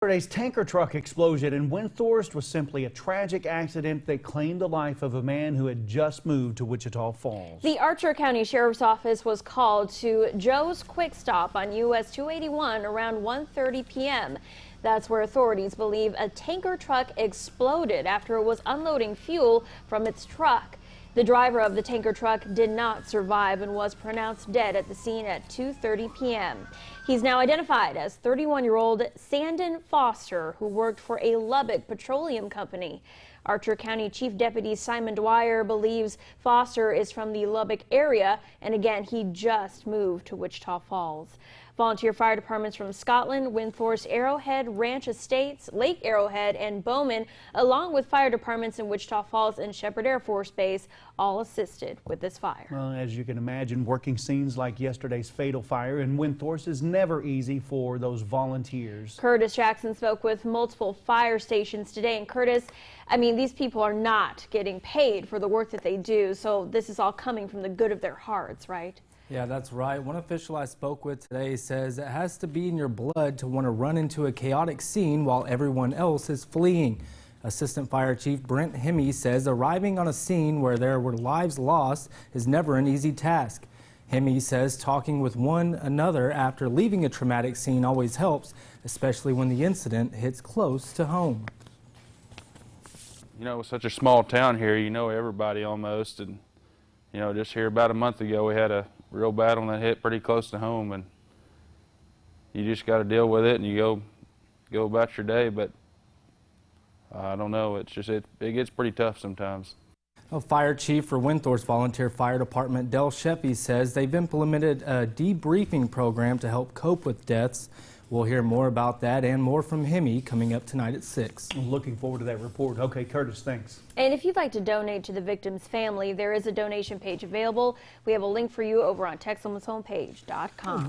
Saturday's tanker truck explosion in Windthorst was simply a tragic accident that claimed the life of a man who had just moved to Wichita Falls. The Archer County Sheriff's Office was called to Joe's Quick Stop on US 281 around 1:30 p.m. That's where authorities believe a tanker truck exploded after it was unloading fuel from its truck. The driver of the tanker truck did not survive and was pronounced dead at the scene at 2:30 p.m. He's now identified as 31-year-old Sandan Foster, who worked for a Lubbock petroleum company. Archer County Chief Deputy Simon Dwyer believes Foster is from the Lubbock area, and again, he just moved to Wichita Falls. Volunteer fire departments from Scotland, Windthorst, Arrowhead, Ranch Estates, Lake Arrowhead, and Bowman, along with fire departments in Wichita Falls and Shepherd Air Force Base, all assisted with this fire. Well, as you can imagine, working scenes like yesterday's fatal fire in Windthorst is never easy for those volunteers. Curtis Jackson spoke with multiple fire stations today, and Curtis, I mean, these people are not getting paid for the work that they do, so this is all coming from the good of their hearts, right? Yeah, that's right. One official I spoke with today says it has to be in your blood to want to run into a chaotic scene while everyone else is fleeing. Assistant Fire Chief Brent Hemme says arriving on a scene where there were lives lost is never an easy task. Hemme says talking with one another after leaving a traumatic scene always helps, especially when the incident hits close to home. You know, such a small town here, you know everybody almost, and you know, just here about a month ago we had a real bad one that hit pretty close to home, and you just got to deal with it and you go about your day. But I don't know, it's just it gets pretty tough sometimes. Fire Chief for Windthorst Volunteer Fire Department Del Sheffy says they've implemented a debriefing program to help cope with deaths. We'll hear more about that and more from Hemme coming up tonight at 6. Looking forward to that report. Okay, Curtis, thanks. And if you'd like to donate to the victim's family, there is a donation page available. We have a link for you over on Texomashomepage.com.